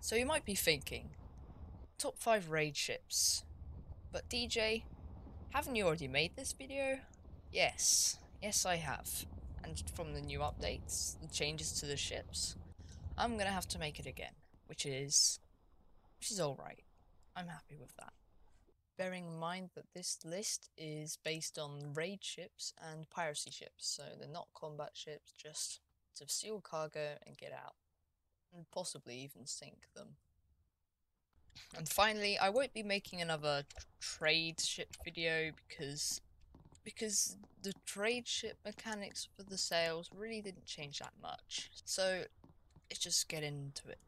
So you might be thinking, top 5 raid ships. But DJ, haven't you already made this video? Yes, I have. And from the new updates, the changes to the ships, I'm gonna have to make it again, which is alright. I'm happy with that. Bearing in mind that this list is based on raid ships and piracy ships, so they're not combat ships, just to steal cargo and get out, and possibly even sink them. And finally, I won't be making another trade ship video because the trade ship mechanics for the sales really didn't change that much. So let's just get into it.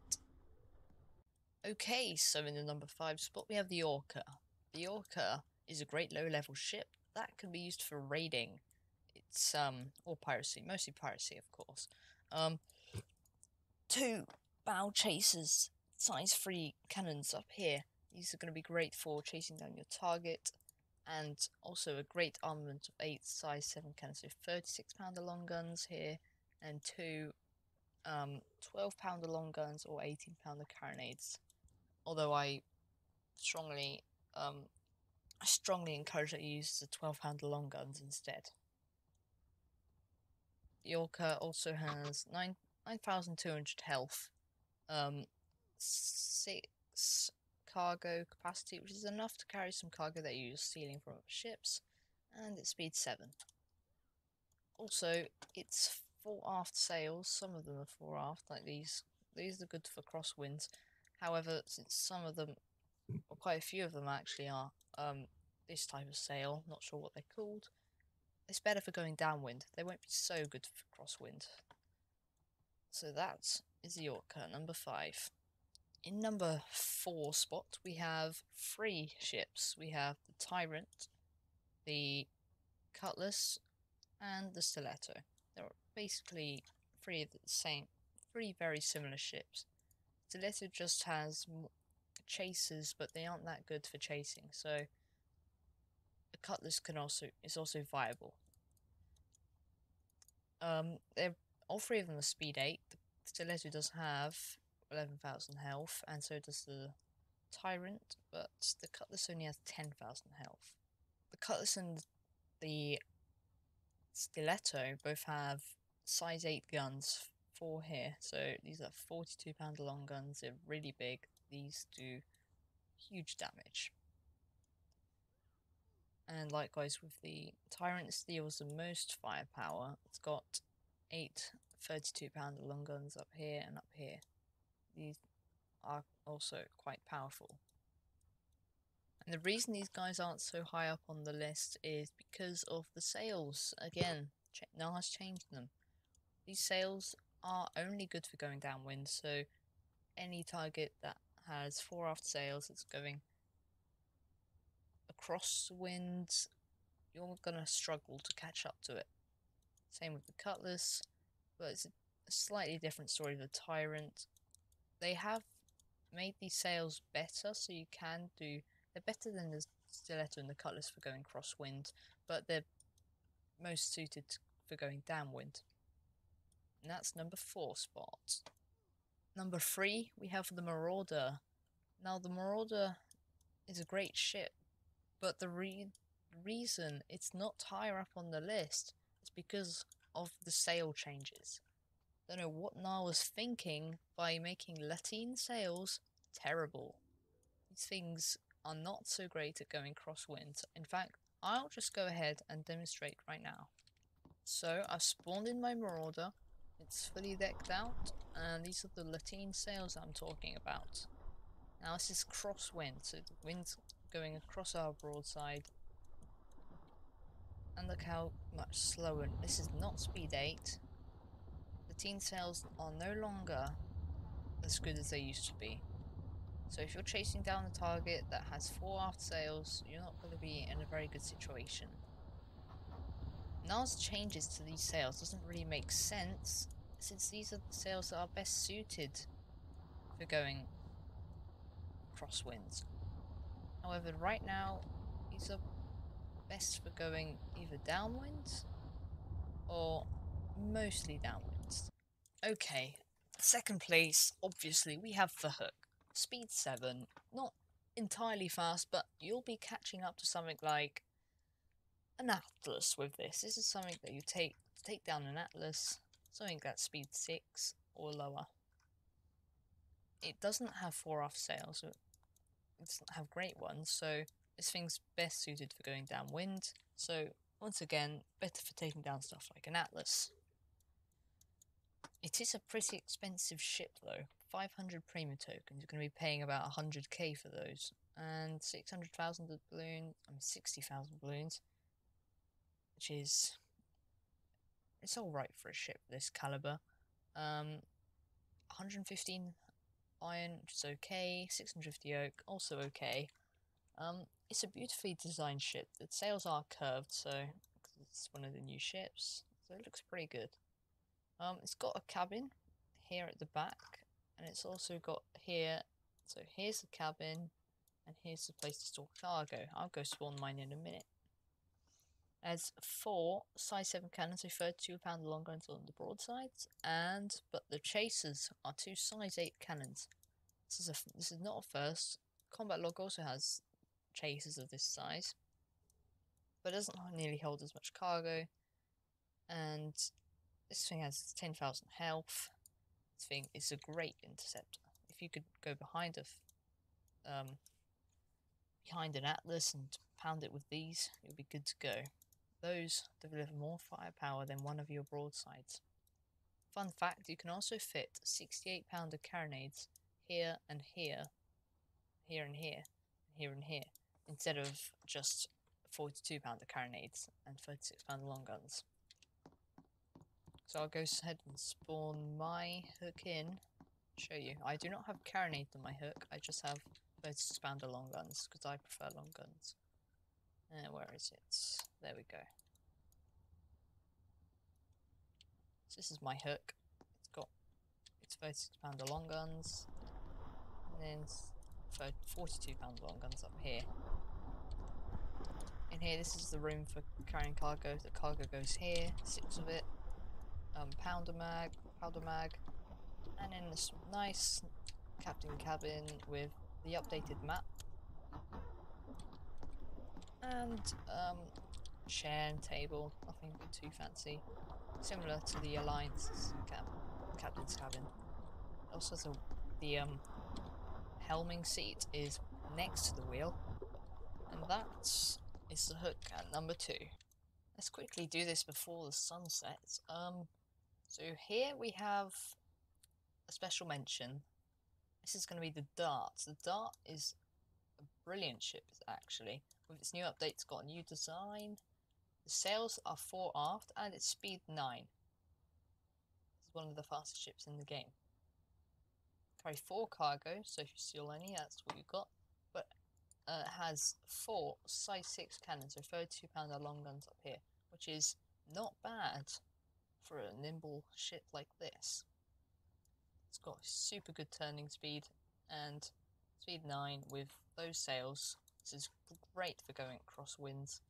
Okay, so in the number 5 spot we have the Orca. The Orca is a great low-level ship that can be used for raiding. It's or piracy, mostly piracy of course. 2 bow chasers, size 3 cannons up here. These are going to be great for chasing down your target, and also a great armament of 8 size 7 cannons, so 36-pounder long guns here, and 2 12-pounder long guns or 18-pounder carronades. Although I strongly encourage that you use the 12-pounder long guns instead. The Orca also has 9,200 health, 6 cargo capacity, which is enough to carry some cargo that you're stealing from other ships, and its speed 7. Also, it's 4 aft sails. Some of them are 4 aft, like these. These are good for crosswinds. However, since some of them, or quite a few of them actually are this type of sail, not sure what they're called, it's better for going downwind. They won't be so good for crosswind. So that is the Orca, number 5. In number 4 spot, we have 3 ships. We have the Tyrant, the Cutlass, and the Stiletto. They're basically 3 of the same, 3 very similar ships. Stiletto just has chasers, but they aren't that good for chasing, so the Cutlass is also viable. They're all 3 of them are speed 8. The Stiletto does have 11,000 health, and so does the Tyrant, but the Cutlass only has 10,000 health. The Cutlass and the Stiletto both have size 8 guns, 4 here, so these are 42-pounder long guns. They're really big. These do huge damage. And likewise with the Tyrant, steals the most firepower. It's got 8 32-pounder long guns up here and up here. These are also quite powerful. And the reason these guys aren't so high up on the list is because of the sails. Again, now has changed them. These sails are only good for going downwind, so any target that has 4 aft sails that's going across winds, you're gonna struggle to catch up to it. Same with the Cutlass, but it's a slightly different story with the Tyrant. They have made these sails better, so you can do. They're better than the Stiletto and the Cutlass for going crosswind, but they're most suited for going downwind. And that's number 4 spot. Number 3, we have the Marauder. Now, the Marauder is a great ship, but the reason it's not higher up on the list is because of the sail changes. Don't know what Nar was thinking by making Latin sails terrible. These things are not so great at going crosswind. In fact, I'll just go ahead and demonstrate right now. So I've spawned in my Marauder. It's fully decked out, and these are the Latin sails I'm talking about. Now this is crosswind, so the wind's going across our broadside. And look how much slower. This is not speed 8. Latin sails are no longer as good as they used to be. So if you're chasing down a target that has 4 aft sails, you're not going to be in a very good situation. Nar's changes to these sails doesn't really make sense, since these are the sails that are best suited for going crosswinds. However, right now, these are best for going either downwind or mostly downwards. Okay, second place, obviously, we have the Hook. speed 7, not entirely fast, but you'll be catching up to something like an Atlas with this. This is something that you take down an Atlas, something that's speed 6 or lower. It doesn't have 4 off sails, so it doesn't have great ones, so this thing's best suited for going downwind. So once again, better for taking down stuff like an Atlas. It is a pretty expensive ship though. 500 premium tokens, you're going to be paying about 100k for those. And 600,000 balloons, 60,000 balloons. Which is... it's alright for a ship this caliber. 115 iron, which is okay. 650 oak, also okay. It's a beautifully designed ship. The sails are curved, so it's one of the new ships, so it looks pretty good. It's got a cabin here at the back, and it's also got here. So here's the cabin, and here's the place to store cargo. I'll go spawn mine in a minute. It has 4 size 7 cannons, so 32-pounder long guns on the broadsides, but the chasers are 2 size 8 cannons. This is not a first. Combat log also has chasers of this size, but it doesn't nearly hold as much cargo. And this thing has 10,000 health. This thing is a great interceptor. If you could go behind an Atlas and pound it with these, it would be good to go. Those deliver more firepower than one of your broadsides. Fun fact, you can also fit 68-pounder carronades here and here, here and here, here and here, instead of just 42-pounder carronades and 36-pounder long guns. So I'll go ahead and spawn my hook in, show you. I do not have carronades on my hook, I just have 36-pounder long guns, because I prefer long guns. Where is it? There we go. So this is my hook. It's got its 36-pounder long guns, and then 42-pounder long guns up here. In here, this is the room for carrying cargo. The cargo goes here, 6 of it. Powder mag, and then this nice captain cabin with the updated map. And chair and table, nothing too fancy. Similar to the Alliance's captain's cabin. Also, the helming seat is next to the wheel, and that is the hook at number 2. Let's quickly do this before the sun sets. So here we have a special mention. This is going to be the Dart. The Dart is a brilliant ship, actually. With its new update, it's got a new design. The sails are 4 aft, and it's speed 9. This is one of the fastest ships in the game. Carry 4 cargo, so if you steal any, that's what you got. But it has 4 size 6 cannons, so 32-pounder long guns up here, which is not bad for a nimble ship like this. It's got super good turning speed and speed 9 with those sails. This is great for going across winds.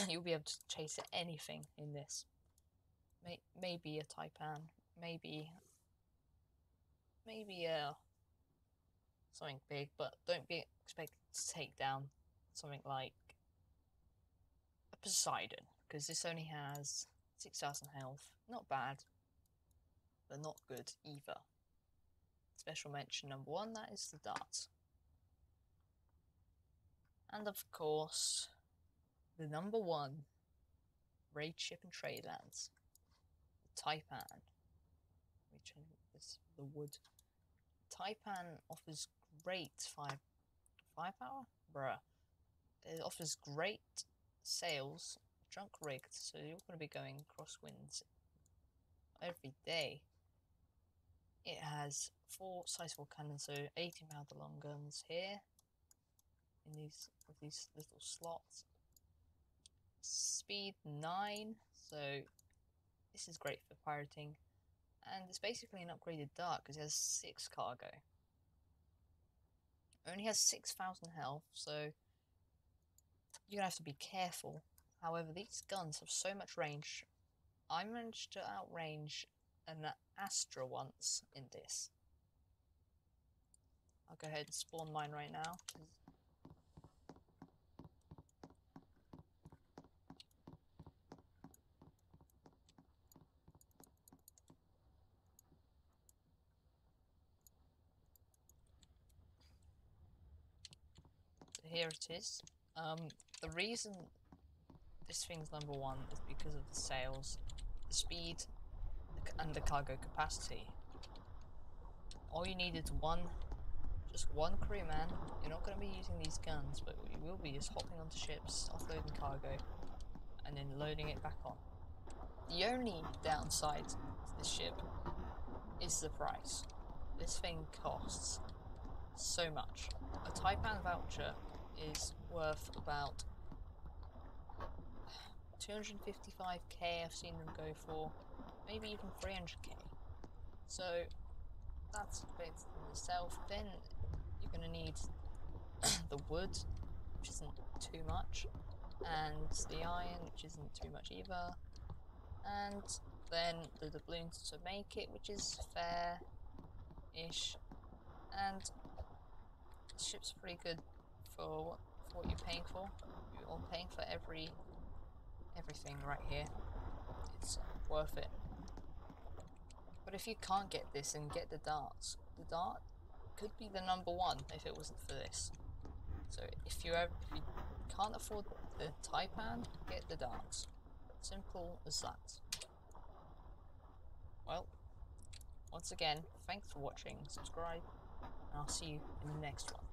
You'll be able to chase anything in this. Maybe a taipan, maybe something big, but don't be expected to take down something like a Poseidon, because this only has 6,000 health. Not bad, but not good either. Special mention number 1, that is the Dart. And of course, the number 1 raid ship in Tradelands, the Taipan. Let me change this, the wood. Taipan offers great firepower? Bruh. It offers great sails, drunk rigged, so you're going to be going crosswinds every day. It has 4 size 4 cannons, so 18-pounder long guns here in these little slots. Speed 9, so this is great for pirating, and it's basically an upgraded Dart because it has 6 cargo. It only has 6,000 health, so you're gonna have to be careful. However, these guns have so much range. I managed to outrange an Astra once in this. I'll go ahead and spawn mine right now. So here it is. The reason this thing's #1 is because of the sails, the speed, and the cargo capacity. All you need is just one crewman. You're not going to be using these guns, but you will be just hopping onto ships, offloading cargo, and then loading it back on. The only downside to this ship is the price. This thing costs so much. A Taipan voucher is worth about 255k. I've seen them go for, maybe even 300k. So that's expensive in itself. Then you're going to need the wood, which isn't too much, and the iron, which isn't too much either, and then the doubloons to make it, which is fair-ish, and the ship's pretty good for what you're paying for. You're paying for everything right here. It's worth it. But if you can't get this, and get the darts. The dart could be the #1 if it wasn't for this. So if you can't afford the Taipan, get the darts. Simple as that. Well, once again, thanks for watching, subscribe, and I'll see you in the next one.